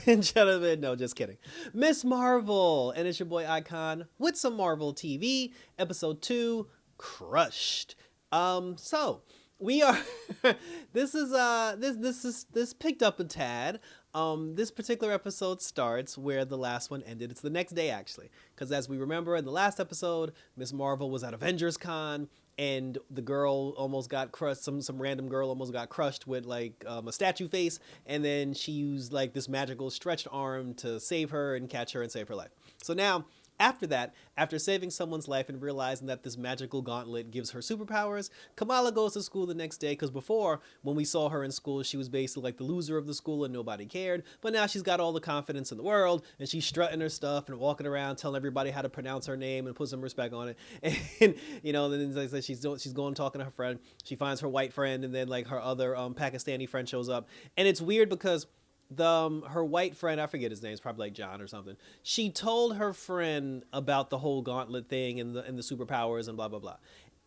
and gentlemen, no, just kidding. Miss Marvel, and it's your boy Icon with some Marvel TV, episode 2, Crushed. So we are this picked up a tad. This particular episode starts where the last one ended. It's the next day actually, because as we remember in the last episode, Miss Marvel was at Avengers Con, and the girl almost got crushed. Some random girl almost got crushed with like a statue face, and then she used like this magical stretched arm to save her and catch her and save her life. So now, after that, after saving someone's life and realizing that this magical gauntlet gives her superpowers, Kamala goes to school the next day, because before, when we saw her in school, she was basically like the loser of the school and nobody cared. But now she's got all the confidence in the world, and she's strutting her stuff and walking around telling everybody how to pronounce her name and put some respect on it. And, you know, then like I said, she's going talking to her friend. She finds her white friend, and then like her other Pakistani friend shows up. And it's weird because her white friend, I forget his name, it's probably like John or something. She told her friend about the whole gauntlet thing and the superpowers and blah blah blah.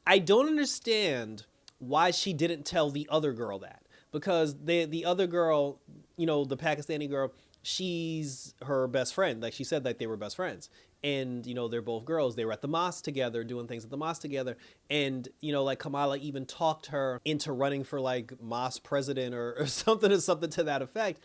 I don't understand why she didn't tell the other girl that, because the other girl, you know, the Pakistani girl, she's her best friend. Like she said that they were best friends. And, you know, they're both girls. They were at the mosque together, doing things at the mosque together. And, you know, like Kamala even talked her into running for like mosque president or something to that effect.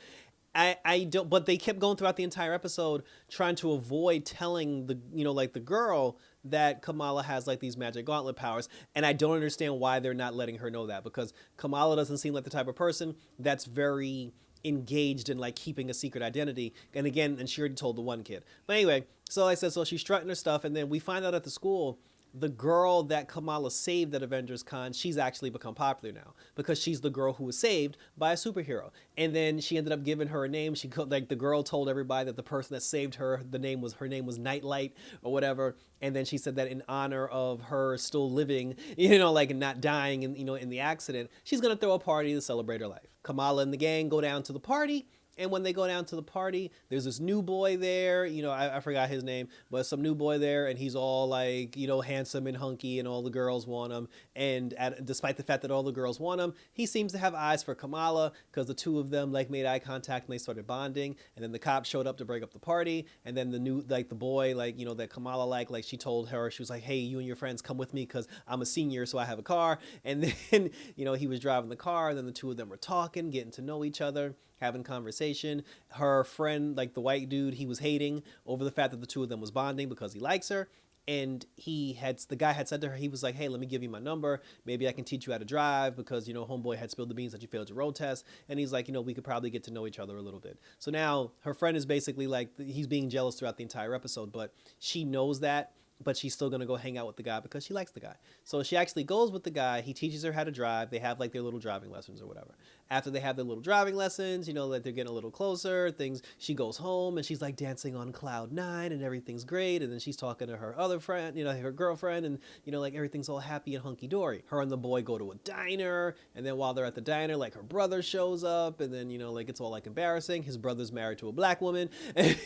I don't, but they kept going throughout the entire episode trying to avoid telling the, you know, like the girl that Kamala has like these magic gauntlet powers. And I don't understand why they're not letting her know that, because Kamala doesn't seem like the type of person that's very engaged in like keeping a secret identity. And again, and she already told the one kid. But anyway, so I said, so she's strutting her stuff. And then we find out at the school, the girl that Kamala saved at Avengers Con, she's actually become popular now because she's the girl who was saved by a superhero. And then she ended up giving her a name. She like the girl told everybody that the person that saved her, her name was Nightlight or whatever. And then she said that in honor of her still living, you know, like not dying in, you know, in the accident, she's gonna throw a party to celebrate her life. Kamala and the gang go down to the party. And when they go down to the party, there's this new boy there, you know, I forgot his name, but some new boy there, and he's all like, you know, handsome and hunky, and all the girls want him. And despite the fact that all the girls want him, he seems to have eyes for Kamala, because the two of them like made eye contact and they started bonding. And then the cops showed up to break up the party. And then the new, like the boy, like, you know, that Kamala like she told her, she was like, hey, you and your friends come with me because I'm a senior, so I have a car. And then, you know, he was driving the car, and then the two of them were talking, getting to know each other, having conversation. Her friend, like the white dude, he was hating over the fact that the two of them was bonding because he likes her. And the guy had said to her, he was like, hey, let me give you my number. Maybe I can teach you how to drive, because, you know, homeboy had spilled the beans that you failed your road test. And he's like, you know, we could probably get to know each other a little bit. So now her friend is basically like, he's being jealous throughout the entire episode, but she knows that, but she's still going to go hang out with the guy because she likes the guy. So she actually goes with the guy. He teaches her how to drive. They have like their little driving lessons or whatever. After they have their little driving lessons, you know, like they're getting a little closer, she goes home and she's like dancing on cloud 9 and everything's great. And then she's talking to her other friend, you know, her girlfriend, and, you know, like everything's all happy and hunky dory. Her and the boy go to a diner. And then while they're at the diner, like her brother shows up, and then, you know, like it's all like embarrassing. His brother's married to a black woman. And,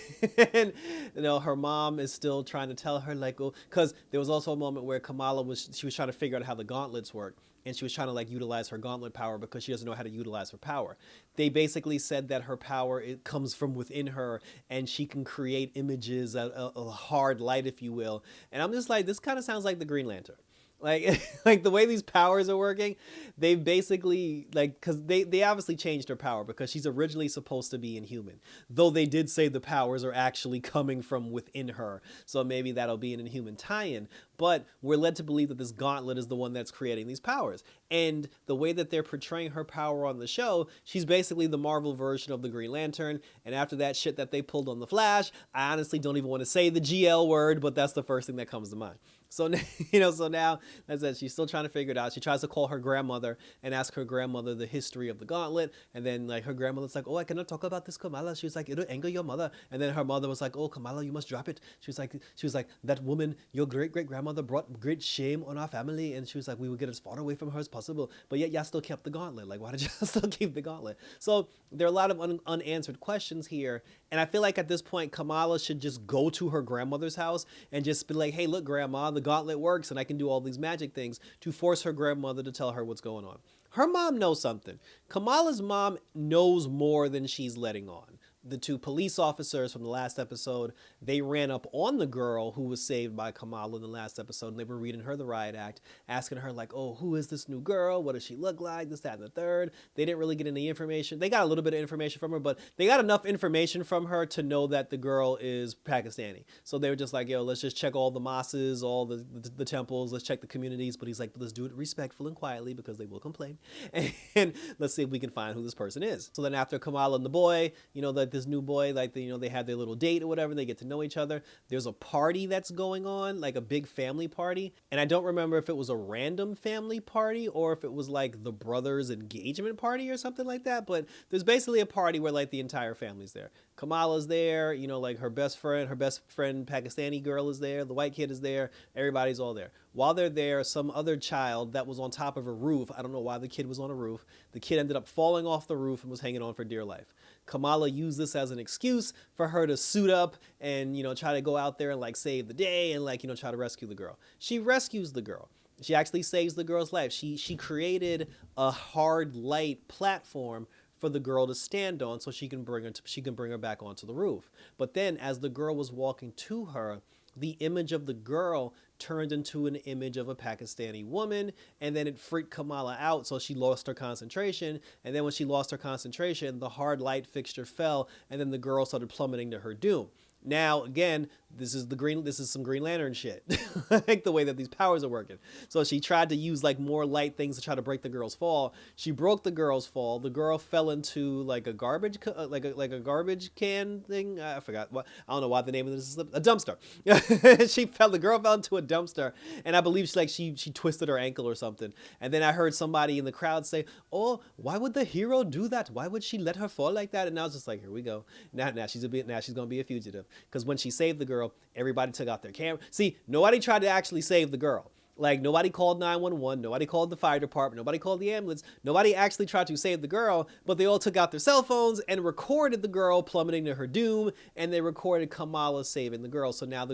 you know, her mom is still trying to tell her like, oh, because there was also a moment where Kamala was trying to figure out how the gauntlets work. And she was trying to like utilize her gauntlet power because she doesn't know how to utilize her power. They basically said that her power, it comes from within her, and she can create images, a hard light, if you will. And I'm just like, this kind of sounds like the Green Lantern. Like, like the way these powers are working, they basically, like, because they obviously changed her power because she's originally supposed to be inhuman. Though they did say the powers are actually coming from within her. So maybe that'll be an Inhuman tie-in. But we're led to believe that this gauntlet is the one that's creating these powers. And the way that they're portraying her power on the show, she's basically the Marvel version of the Green Lantern. And after that shit that they pulled on The Flash, I honestly don't even want to say the GL word, but that's the first thing that comes to mind. So, you know, so now, as I said, she's still trying to figure it out. She tries to call her grandmother and ask her grandmother the history of the gauntlet. And then, like, her grandmother's like, oh, I cannot talk about this, Kamala. She was like, it'll anger your mother. And then her mother was like, oh, Kamala, you must drop it. She was like, that woman, your great-great-grandmother brought great shame on our family. And she was like, we would get as far away from her as possible. But yet, y'all still kept the gauntlet. Like, why did y'all still keep the gauntlet? So there are a lot of unanswered questions here. And I feel like at this point, Kamala should just go to her grandmother's house and just be like, hey, look, grandma, the gauntlet works and I can do all these magic things, to force her grandmother to tell her what's going on. Her mom knows something. Kamala's mom knows more than she's letting on. the two police officers from the last episode, they ran up on the girl who was saved by Kamala in the last episode, and they were reading her the riot act, asking her like, oh, who is this new girl? What does she look like? This, that, and the third. They didn't really get any information. They got a little bit of information from her, but they got enough information from her to know that the girl is Pakistani. So they were just like, yo, let's just check all the mosques, all the temples, let's check the communities. But he's like, let's do it respectful and quietly because they will complain. And let's see if we can find who this person is. So then after Kamala and the boy, like this new boy, like, they have their little date or whatever, they get to know each other. There's a party that's going on, like a big family party. And I don't remember if it was a random family party or if it was like the brother's engagement party or something like that. But there's basically a party where like the entire family's there. Kamala's there, like her best friend Pakistani girl is there, the white kid is there, everybody's all there. While they're there, some other child that was on top of a roof, I don't know why the kid was on a roof, the kid ended up falling off the roof and was hanging on for dear life. Kamala used this as an excuse for her to suit up and, try to go out there and like save the day and like, try to rescue the girl. She rescues the girl. She actually saves the girl's life. She created a hard light platform for the girl to stand on so she can bring her back onto the roof. But then as the girl was walking to her, the image of the girl turned into an image of a Pakistani woman, and then it freaked Kamala out, so she lost her concentration. And then when she lost her concentration, the hard light fixture fell, and then the girl started plummeting to her doom. Now, again, this is some Green Lantern shit. Like the way that these powers are working. So she tried to use like more light things to try to break the girl's fall. She broke the girl's fall. The girl fell into like a garbage can thing. I forgot what. I don't know why the name of this is a dumpster. The girl fell into a dumpster, and I believe she twisted her ankle or something. And then I heard somebody in the crowd say, "Oh, why would the hero do that? Why would she let her fall like that?" And I was just like, "Here we go. Now she's gonna be a fugitive." Because when she saved the girl, everybody took out their camera. See, nobody tried to actually save the girl. Like, nobody called 911, nobody called the fire department, nobody called the ambulance, nobody actually tried to save the girl, but they all took out their cell phones and recorded the girl plummeting to her doom, and they recorded Kamala saving the girl. So now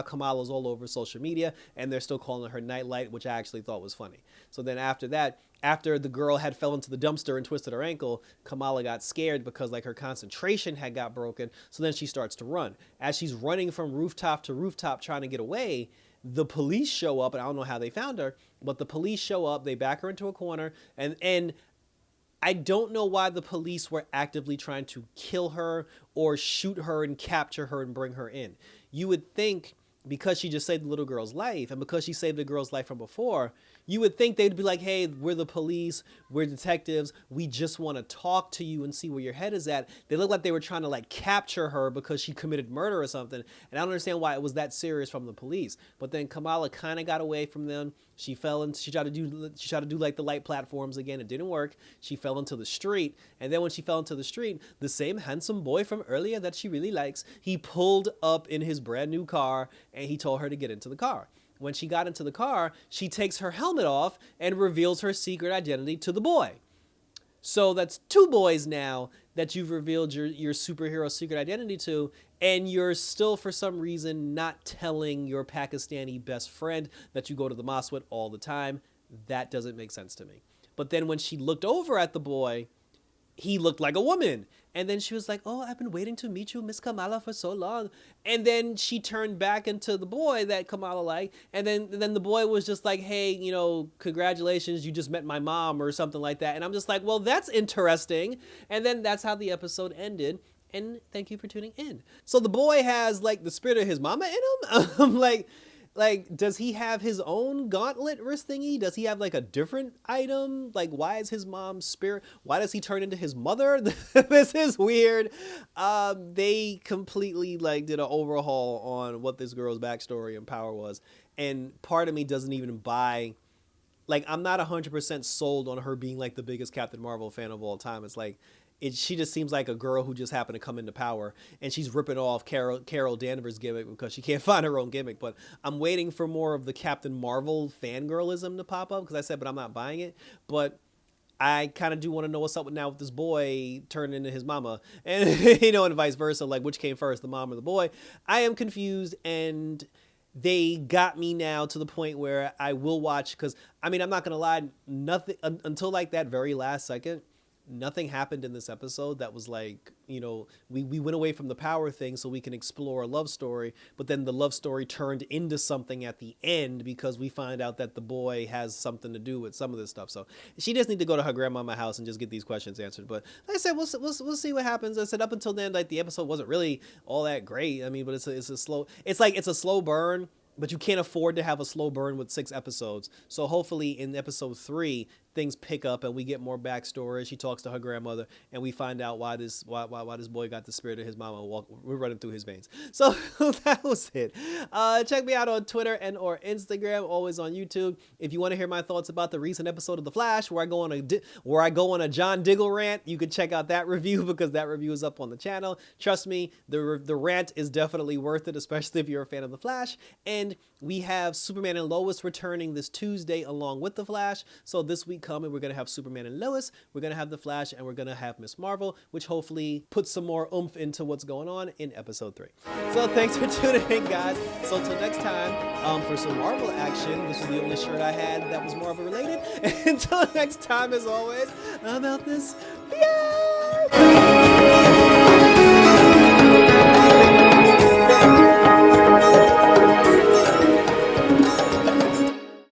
Kamala's all over social media, and they're still calling her Nightlight, which I actually thought was funny. So then after that, after the girl had fell into the dumpster and twisted her ankle, Kamala got scared because like her concentration had got broken. So then she starts to run. As she's running from rooftop to rooftop trying to get away, the police show up, and I don't know how they found her, but the police show up, they back her into a corner, and I don't know why the police were actively trying to kill her or shoot her and capture her and bring her in. You would think because she just saved the little girl's life and because she saved the girl's life from before, you would think they'd be like, hey, we're the police, we're detectives, we just want to talk to you and see where your head is at. They look like they were trying to like capture her because she committed murder or something. And I don't understand why it was that serious from the police. But then Kamala kind of got away from them. She tried to do like the light platforms again. It didn't work. She fell into the street. And then when she fell into the street, the same handsome boy from earlier that she really likes, he pulled up in his brand new car and he told her to get into the car. When she got into the car, she takes her helmet off and reveals her secret identity to the boy. So that's two boys now that you've revealed your superhero secret identity to, and you're still, for some reason, not telling your Pakistani best friend that you go to the mosque with all the time. That doesn't make sense to me. But then when she looked over at the boy, he looked like a woman. And then she was like, oh, I've been waiting to meet you, Miss Kamala, for so long. And then she turned back into the boy that Kamala liked. And then the boy was just like, hey, congratulations, you just met my mom or something like that. And I'm just like, well, that's interesting. And then that's how the episode ended. And thank you for tuning in. So the boy has like the spirit of his mama in him. Like, does he have his own gauntlet wrist thingy? Does he have like a different item? Like, why is his mom's spirit? Why does he turn into his mother? This is weird. They completely like did an overhaul on what this girl's backstory and power was. And part of me doesn't even buy, like, I'm not 100% sold on her being like the biggest Captain Marvel fan of all time. It's like, she just seems like a girl who just happened to come into power, and she's ripping off Carol Danvers' gimmick because she can't find her own gimmick. But I'm waiting for more of the Captain Marvel fangirlism to pop up because I said, but I'm not buying it. But I kind of do want to know what's up with this boy turning into his mama, and and vice versa. Like, which came first, the mom or the boy? I am confused, and they got me now to the point where I will watch because I'm not gonna lie, nothing until like that very last second. nothing happened in this episode that was like, you know, we went away from the power thing so we can explore a love story, but then the love story turned into something at the end because we find out that the boy has something to do with some of this stuff. So she just need to go to her grandmama's house and just get these questions answered. But like I said, we'll see what happens. I said up until then, like the episode wasn't really all that great. I mean, but it's a slow, it's a slow burn, but you can't afford to have a slow burn with 6 episodes. So hopefully in episode 3, things pick up and we get more backstory. She talks to her grandmother and we find out why this boy got the spirit of his mama we're running through his veins. So that was it. Check me out on Twitter and or Instagram, always on YouTube. If you want to hear my thoughts about the recent episode of The Flash where I go on a John Diggle rant, you can check out that review because that review is up on the channel. Trust me, the rant is definitely worth it, especially if you're a fan of The Flash. And we have Superman and Lois returning this Tuesday along with The Flash. So this week coming, we're going to have Superman and Lois, we're going to have The Flash, and we're going to have Miss Marvel, which hopefully puts some more oomph into what's going on in episode 3. So thanks for tuning in, guys. So until next time, for some Marvel action, this is the only shirt I had that was Marvel related. Until next time, as always, I'm out this. Yeah!